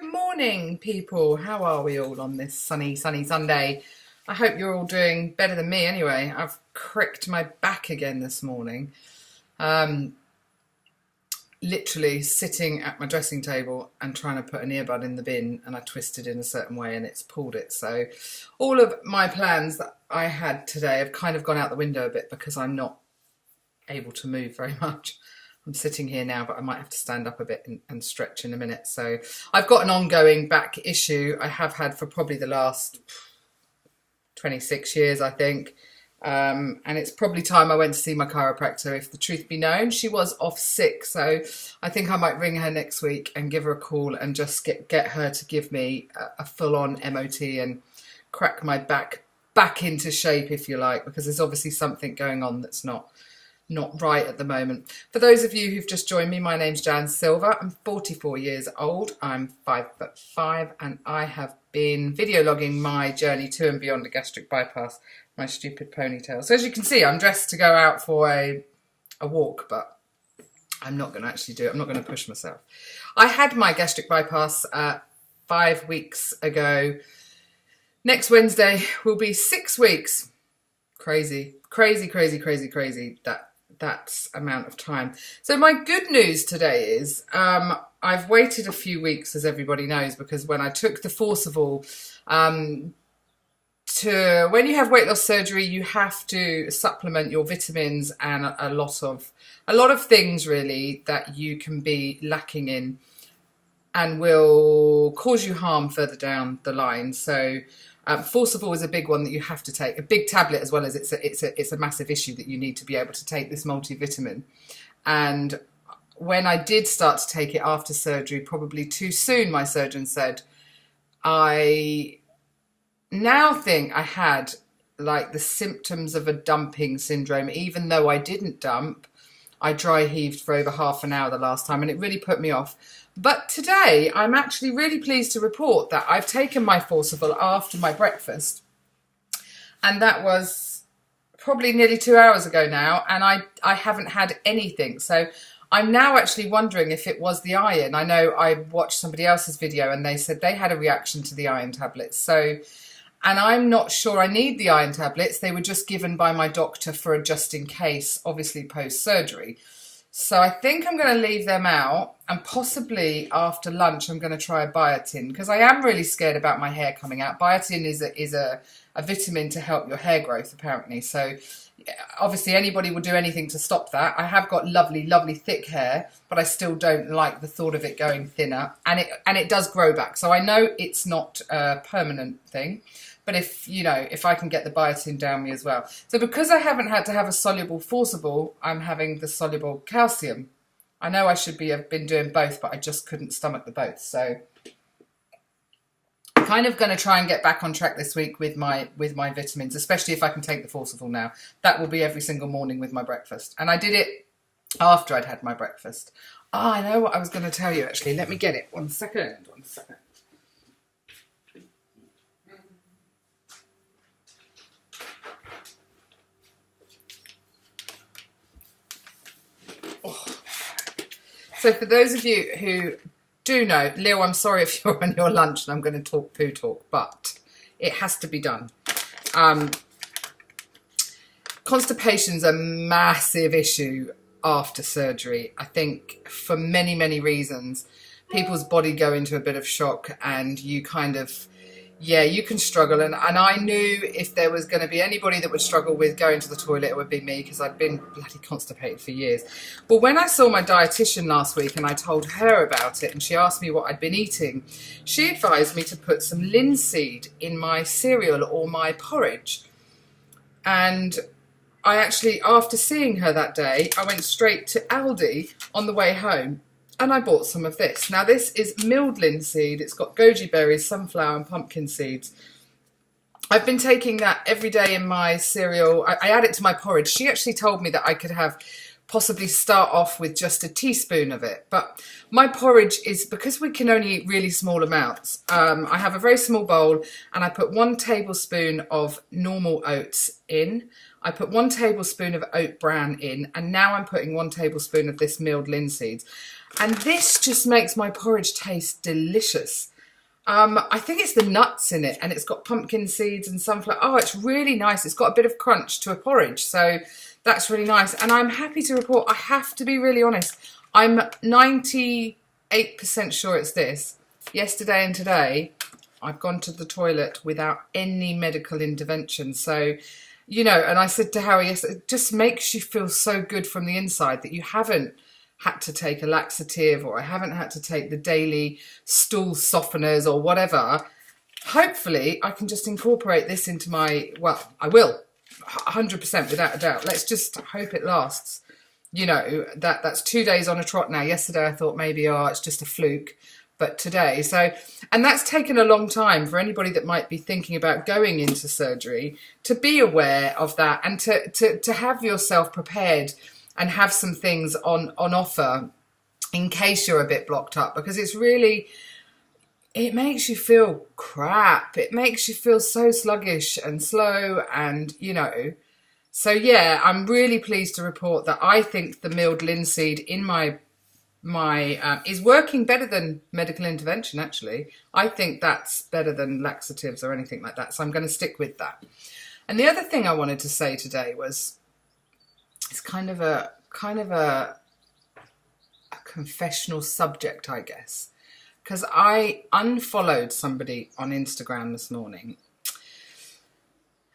Good morning, people. How are we all on this sunny Sunday? I hope you're all doing better than me anyway. I've cricked my back again this morning. Literally sitting at my dressing table and trying to put an earbud in the bin, and I twisted in a certain way and it's pulled it. So all of my plans that I had today have kind of gone out the window a bit because I'm not able to move very much. I'm sitting here now, but I might have to stand up a bit and stretch in a minute. So I've got an ongoing back issue I have had for probably the last 26 years, I think. And it's probably time I went to see my chiropractor, if the truth be known. She was off sick, so I think I might ring her next week and give her a call and just get her to give me a full-on MOT and crack my back into shape, if you like, because there's obviously something going on that's not right at the moment. For those of you who've just joined me, my name's Jan Silver. I'm 44 years old. I'm 5'5", and I have been video logging my journey to and beyond a gastric bypass, my stupid ponytail. So as you can see, I'm dressed to go out for a walk, but I'm not going to actually do it. I'm not going to push myself. I had my gastric bypass 5 weeks ago. Next Wednesday will be 6 weeks. Crazy. That's amount of time. So my good news today is I've waited a few weeks, as everybody knows, because when I took the Forcival, when you have weight loss surgery, you have to supplement your vitamins and a lot of things really that you can be lacking in and will cause you harm further down the line. So Forcival is a big one that you have to take, a big tablet, as well as it's a massive issue that you need to be able to take this multivitamin. And when I did start to take it after surgery, probably too soon, my surgeon said, I now think I had like the symptoms of a dumping syndrome. Even though I didn't dump, I dry heaved for over half an hour the last time, and it really put me off. But today, I'm actually really pleased to report that I've taken my Forcival after my breakfast. And that was probably nearly 2 hours ago now, and I haven't had anything. So I'm now actually wondering if it was the iron. I know I watched somebody else's video and they said they had a reaction to the iron tablets. So, and I'm not sure I need the iron tablets. They were just given by my doctor for a just in case, obviously post-surgery. So I think I'm going to leave them out, and possibly after lunch I'm going to try a biotin, because I am really scared about my hair coming out. Biotin is a vitamin to help your hair growth, apparently. So obviously anybody will do anything to stop that. I have got lovely thick hair, but I still don't like the thought of it going thinner, and it does grow back. So I know it's not a permanent thing. But if I can get the biotin down me as well. So because I haven't had to have a soluble Forcival, I'm having the soluble calcium. I know I should have been doing both, but I just couldn't stomach the both. So I'm kind of going to try and get back on track this week with my vitamins, especially if I can take the Forcival now. That will be every single morning with my breakfast. And I did it after I'd had my breakfast. I know what I was going to tell you, actually. Let me get it. One second. So for those of you who do know, Leo, I'm sorry if you're on your lunch and I'm going to talk poo talk, but it has to be done. Constipation's a massive issue after surgery. I think for many reasons, people's body go into a bit of shock, and you kind of, you can struggle. And I knew if there was going to be anybody that would struggle with going to the toilet, it would be me, because I'd been bloody constipated for years. But when I saw my dietitian last week and I told her about it and she asked me what I'd been eating, she advised me to put some linseed in my cereal or my porridge. And I actually, after seeing her that day, I went straight to Aldi on the way home, and I bought some of this. Now this is milled linseed. It's got goji berries, sunflower and pumpkin seeds. I've been taking that every day in my cereal. I add it to my porridge. She actually told me that I could possibly start off with just a teaspoon of it. But my porridge is, because we can only eat really small amounts, I have a very small bowl and I put 1 tablespoon of normal oats in. I put 1 tablespoon of oat bran in, and now I'm putting 1 tablespoon of this milled linseed. And this just makes my porridge taste delicious. I think it's the nuts in it, and it's got pumpkin seeds and sunflower. Oh, it's really nice. It's got a bit of crunch to a porridge, so that's really nice. And I'm happy to report, I have to be really honest, I'm 98% sure it's this. Yesterday and today, I've gone to the toilet without any medical intervention. So, you know, and I said to Harry, yes, it just makes you feel so good from the inside that you haven't had to take a laxative, or I haven't had to take the daily stool softeners or whatever. Hopefully I can just incorporate this into my, well, I will, 100% without a doubt. Let's just hope it lasts. You know, that's 2 days on a trot now. Yesterday I thought maybe, oh, it's just a fluke. But today, so, and that's taken a long time for anybody that might be thinking about going into surgery, to be aware of that, and to have yourself prepared and have some things on offer in case you're a bit blocked up, because it's really, it makes you feel crap. It makes you feel so sluggish and slow, and, you know. So, yeah, I'm really pleased to report that I think the milled linseed in my is working better than medical intervention, actually. I think that's better than laxatives or anything like that. So I'm going to stick with that. And the other thing I wanted to say today was, it's kind of a confessional subject, I guess, because I unfollowed somebody on Instagram this morning,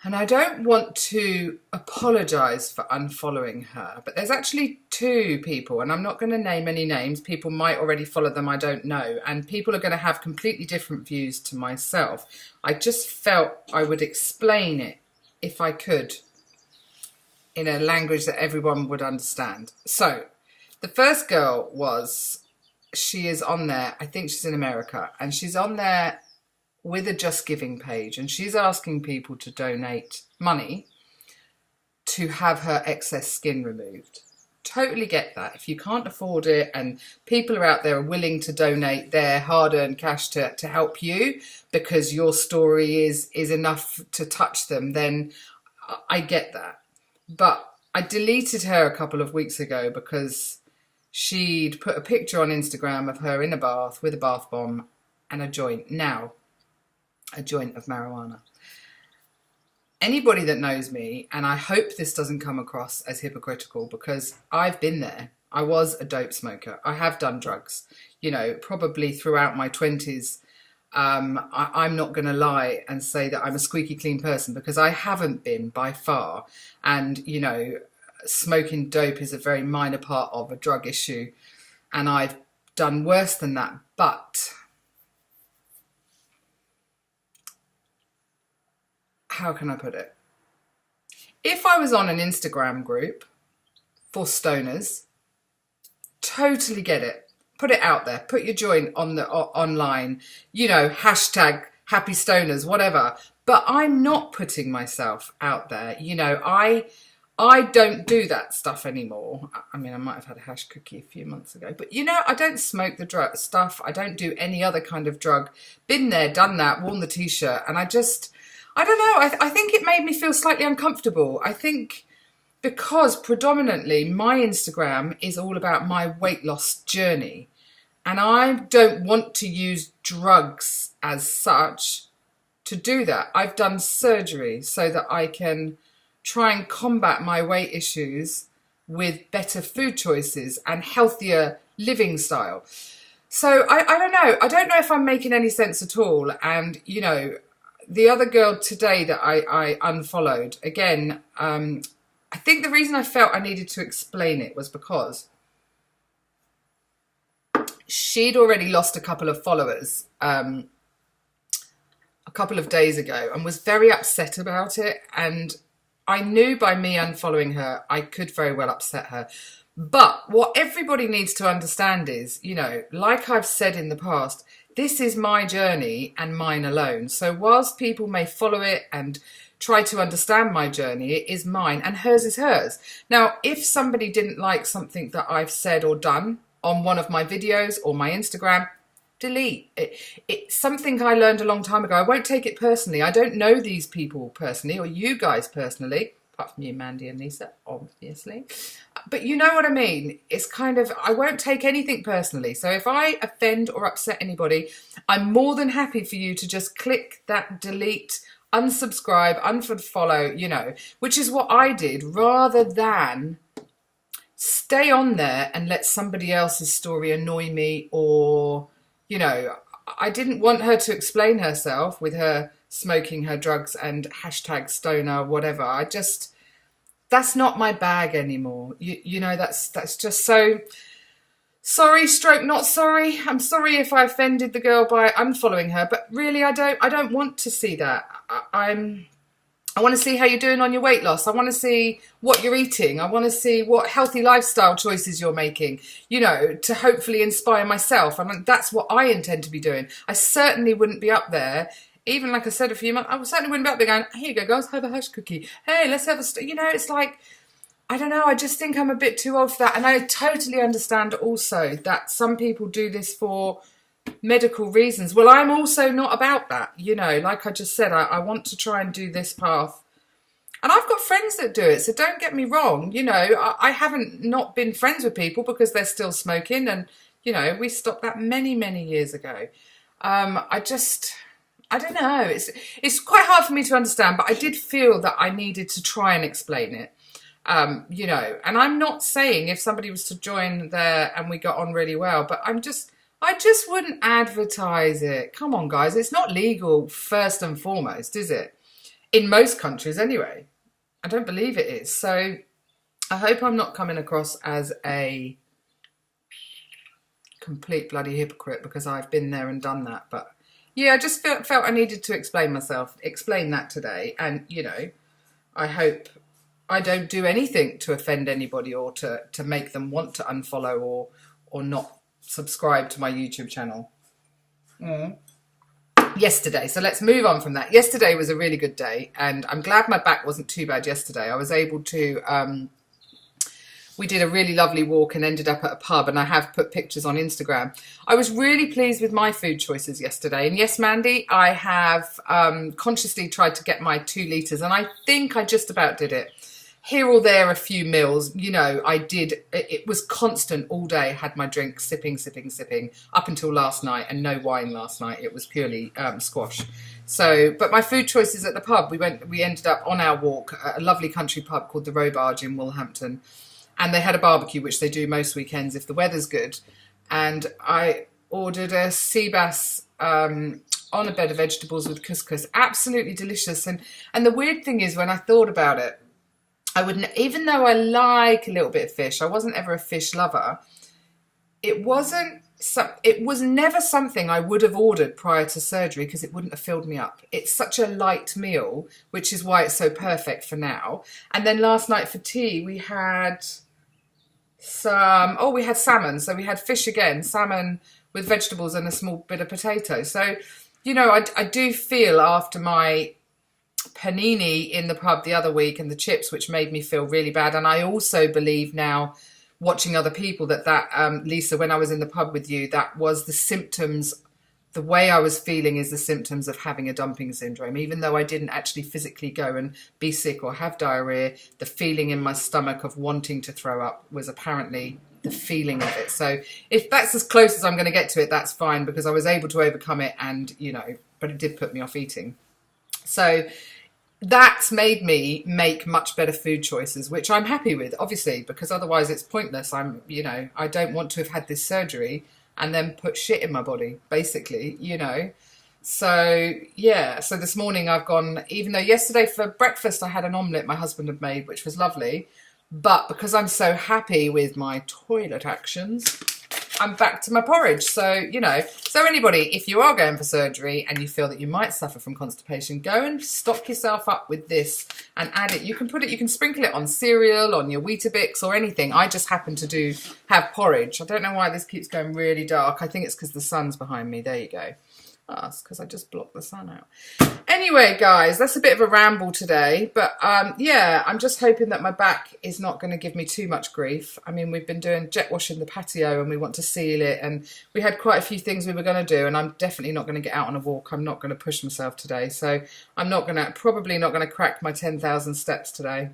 and I don't want to apologise for unfollowing her, but there's actually two people, and I'm not going to name any names. People might already follow them, I don't know, and people are going to have completely different views to myself. I just felt I would explain it, if I could, in a language that everyone would understand. So, the first girl she is on there, I think she's in America, and she's on there with a Just Giving page, and she's asking people to donate money to have her excess skin removed. Totally get that. If you can't afford it, and people are out there willing to donate their hard-earned cash to help you because your story is enough to touch them, then I get that. But I deleted her a couple of weeks ago because she'd put a picture on Instagram of her in a bath with a bath bomb and a joint. Now, a joint of marijuana. Anybody that knows me, and I hope this doesn't come across as hypocritical, because I've been there. I was a dope smoker. I have done drugs, you know, probably throughout my 20s. I'm not going to lie and say that I'm a squeaky clean person, because I haven't been by far. And, you know, smoking dope is a very minor part of a drug issue. And I've done worse than that. But how can I put it? If I was on an Instagram group for stoners, totally get it. Put it out there. Put your joint on the online, you know, hashtag happy stoners, whatever. But I'm not putting myself out there. You know, I don't do that stuff anymore. I mean, I might have had a hash cookie a few months ago, but you know, I don't smoke the drug stuff. I don't do any other kind of drug. Been there, done that, worn the t-shirt, and I don't know. I think it made me feel slightly uncomfortable. I think because predominantly my Instagram is all about my weight loss journey, and I don't want to use drugs as such to do that. I've done surgery so that I can try and combat my weight issues with better food choices and healthier living style. So I don't know. I don't know if I'm making any sense at all. And, you know, the other girl today that I unfollowed, again, I think the reason I felt I needed to explain it was because she'd already lost a couple of followers a couple of days ago and was very upset about it. And I knew by me unfollowing her, I could very well upset her. But what everybody needs to understand is, you know, like I've said in the past, this is my journey and mine alone. So whilst people may follow it and try to understand my journey, it is mine and hers is hers. Now, if somebody didn't like something that I've said or done on one of my videos or my Instagram, delete it. It's something I learned a long time ago. I won't take it personally. I don't know these people personally or you guys personally. apart from you, Mandy and Lisa, obviously. But you know what I mean? It's kind of, I won't take anything personally. So if I offend or upset anybody, I'm more than happy for you to just click that delete, unsubscribe, unfollow, you know, which is what I did, rather than stay on there and let somebody else's story annoy me. Or, you know, I didn't want her to explain herself with her smoking, her drugs, and hashtag stoner, whatever. I just, that's not my bag anymore. You know, that's just so sorry, stroke not sorry. I'm sorry if I offended the girl by unfollowing her, but really I don't want to see that. I want to see how you're doing on your weight loss. I want to see what you're eating. I want to see what healthy lifestyle choices you're making, you know, to hopefully inspire myself. And that's what I intend to be doing. I certainly wouldn't be up there, even like I said a few months, I certainly wouldn't be up there going, here you go, guys, have a hush cookie. Hey, let's have a, you know, it's like, I don't know, I just think I'm a bit too old for that. And I totally understand also that some people do this for medical reasons. Well, I'm also not about that, you know, like I just said, I want to try and do this path. And I've got friends that do it, so don't get me wrong, you know, I haven't not been friends with people because they're still smoking, and, you know, we stopped that many, many years ago. I don't know, it's quite hard for me to understand, but I did feel that I needed to try and explain it. You know, and I'm not saying if somebody was to join there and we got on really well, but I just wouldn't advertise it. Come on, guys. It's not legal first and foremost, is it? In most countries anyway. I don't believe it is. So I hope I'm not coming across as a complete bloody hypocrite because I've been there and done that. But yeah, I just felt I needed to explain that today. And, you know, I hope I don't do anything to offend anybody or to make them want to unfollow or not subscribe to my YouTube channel. Yesterday, so let's move on from that. Yesterday was a really good day, and I'm glad my back wasn't too bad yesterday. I was able to, we did a really lovely walk and ended up at a pub, and I have put pictures on Instagram. I was really pleased with my food choices yesterday, and yes, Mandy, I have consciously tried to get my 2 litres, and I think I just about did it. Here or there, a few meals, you know, I did, it was constant all day, had my drink, sipping, up until last night, and no wine last night. It was purely squash. So, but my food choices at the pub, we ended up on our walk at a lovely country pub called the Robarge in Wolverhampton, and they had a barbecue, which they do most weekends if the weather's good. And I ordered a sea bass on a bed of vegetables with couscous, absolutely delicious. And the weird thing is, when I thought about it, I wouldn't, even though I like a little bit of fish, I wasn't ever a fish lover. It was never something I would have ordered prior to surgery because it wouldn't have filled me up. It's such a light meal, which is why it's so perfect for now. And then last night for tea, we had we had salmon. So we had fish again, salmon with vegetables and a small bit of potato. So, you know, I do feel after my panini in the pub the other week and the chips, which made me feel really bad. And I also believe now, watching other people, that Lisa, when I was in the pub with you, that was the symptoms. The way I was feeling is the symptoms of having a dumping syndrome. Even though I didn't actually physically go and be sick or have diarrhea, the feeling in my stomach of wanting to throw up was apparently the feeling of it. So if that's as close as I'm going to get to it, that's fine, because I was able to overcome it, and, you know, but it did put me off eating. So that's made me make much better food choices, which I'm happy with, obviously, because otherwise it's pointless. I don't want to have had this surgery and then put shit in my body, basically, you know. So, yeah, so this morning I've gone, even though yesterday for breakfast I had an omelette my husband had made, which was lovely, but because I'm so happy with my toilet actions, I'm back to my porridge. So, you know, so anybody, if you are going for surgery and you feel that you might suffer from constipation, go and stock yourself up with this and add it. You can sprinkle it on cereal, on your Weetabix or anything. I just happen to have porridge. I don't know why this keeps going really dark. I think it's because the sun's behind me. There you go. Oh, it's because I just blocked the sun out. Anyway, guys, that's a bit of a ramble today. But, yeah, I'm just hoping that my back is not going to give me too much grief. I mean, we've been doing jet washing the patio and we want to seal it. And we had quite a few things we were going to do. And I'm definitely not going to get out on a walk. I'm not going to push myself today. So I'm probably not going to crack my 10,000 steps today.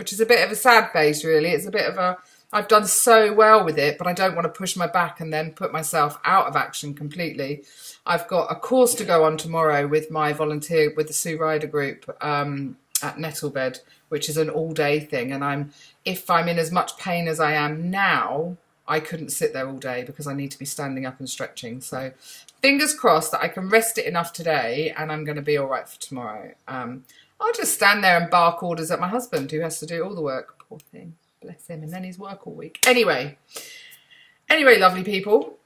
which is a bit of a sad face, really. It's a bit of a, I've done so well with it, but I don't want to push my back and then put myself out of action completely. I've got a course to go on tomorrow with my volunteer, with the Sue Ryder group at Nettlebed, which is an all-day thing. And if I'm in as much pain as I am now, I couldn't sit there all day because I need to be standing up and stretching. So fingers crossed that I can rest it enough today and I'm going to be all right for tomorrow. I'll just stand there and bark orders at my husband, who has to do all the work. Poor thing. Bless him. And then he's work all week. Anyway, lovely people.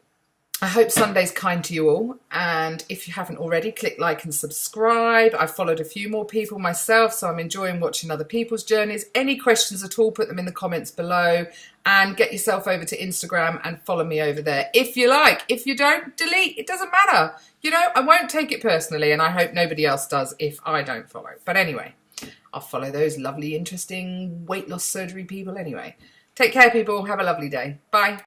I hope Sunday's kind to you all. And if you haven't already, click like and subscribe. I've followed a few more people myself, so I'm enjoying watching other people's journeys. Any questions at all, put them in the comments below. And get yourself over to Instagram and follow me over there if you like. If you don't, delete. It doesn't matter. You know, I won't take it personally, and I hope nobody else does if I don't follow. But anyway, I'll follow those lovely, interesting weight loss surgery people anyway. Take care, people. Have a lovely day. Bye.